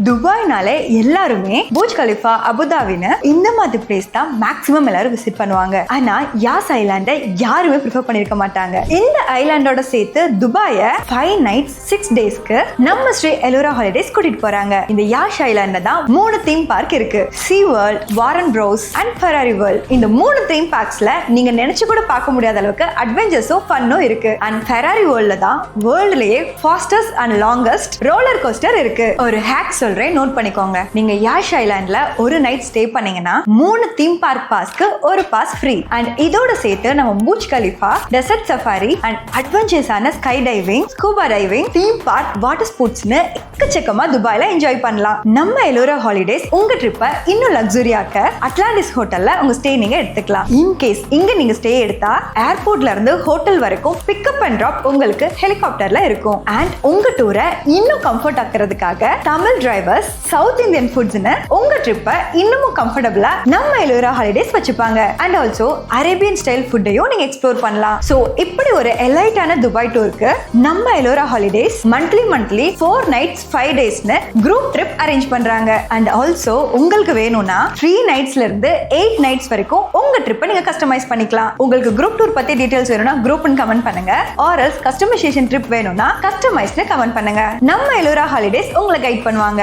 துபாய்னாலே எல்லாருமே Burj Khalifa, அபுதாபின்னு இந்த மாதிரி பிளேஸ் தான் மேக்ஸிமம் எல்லாரும் விசிட் பண்ணுவாங்க. ஆனா யாஸ் ஐலாண்டை யாருமே ப்ரிஃபர் பண்ணிருக்க மாட்டாங்க. இந்த ஐலாண்டோட சேர்த்து துபாயை 5 nights 6 daysக்கு நம்ம ஸ்ரீ எல்லோரா ஹாலிடேஸ் கூட்டிட்டு போறாங்க. இந்த யாஷ் ஐலாண்ட்ல தான் 3 தீம் பார்க் இருக்கு. Sea World, Warner Bros and Ferrari World. இந்த 3 தீம் பார்க்ஸ்ல நீங்க நினைச்சு கூட பார்க்க முடியாத அளவுக்கு அட்வென்ச்சர்ஸும் ஃபன்னும் இருக்கு. அண்ட் ஃபெராரி வேர்ல்ட்ல தான் வேர்ல்ட்லயே fastest and longest roller coaster இருக்கு. ஒரு ஹேக் சொல்றேன், நோட் பண்ணிக்கோங்க. நீங்க யாஷ் ஐலாண்ட்ல ஒரு நைட் ஸ்டே பண்ணீங்கன்னா 3 தீம் பார்க் பாஸ்க்கு ஒரு பாஸ் ஃப்ரீ. அண்ட் இதோட சேர்த்து நம்ம Burj Khalifa, desert safari and அட்வென்ச்சர்ஸான sky diving, scuba diving, theme park, water ஸ்போர்ட்ஸ்னு எக்கச்சக்கமா துபாயில என்ஜாய் பண்ணலாம். நம்ம எல்லோரா ஹாலிடேஸ் உங்க ட்ரிப்பை இன்னும் லக்ஸுரியாக்க அட்லாண்டிஸ் ஹோட்டல்ல உங்க ஸ்டே நீங்க எடுத்துக்கலாம். இன்கேஸ் இங்க நீங்க ஸ்டே எடுத்தா ஏர்போர்ட்ல இருந்து ஹோட்டல் வரைக்கும் பிக்கப் அண்ட் டிராப் உங்களுக்கு ஹெலிகாப்டர்ல இருக்கும். அண்ட் உங்க டூரை இன்னும் கம்ஃபர்ட் ஆக்குறதுக்காக தமிழ் டிரைவர்ஸ், சவுத் இந்தியன் ஃபுட்ஸ்னு உங்க ட்ரிப்பை இன்னமும் கம்ஃபர்டபுளா நம்ம எல்லோரா ஹாலிடேஸ் வச்சுப்பாங்க. அண்ட் ஆல்சோ அரேபியன் ஸ்டைல் ஃபுட்டையும் நீங்க எக்ஸ்ப்ளோர் பண்ணலாம். சோ இப்படி ஒரு எலைட்டான துபாய் டூருக்கு நம்ம எல்லோரா ஹாலிடேஸ் மந்த்லி 4 nights 5 daysனு குரூப் ட்ரிப் அரேஞ்ச் பண்றாங்க. அண்ட் ஆல்சோ உங்களுக்கு வேணும்னா 3 nightsல இருந்து 8 nights வரைக்கும் உங்க ட்ரிப்பை நீங்க கஸ்டமைஸ் பண்ணிக்கலாம். உங்களுக்கு குரூப் டூர் பத்தி டீடைல்ஸ் வேணும்னா குரூப்னு கமெண்ட் பண்ணுங்க. ஆர் எல்ஸ் கஸ்டமைசேஷன் ட்ரிப் வேணும்னா கஸ்டமைஸ்னு கமெண்ட் பண்ணுங்க. நம்ம எல்லோரா ஹாலிடேஸ் உங்களை கைட் பண்ணுவாங்க.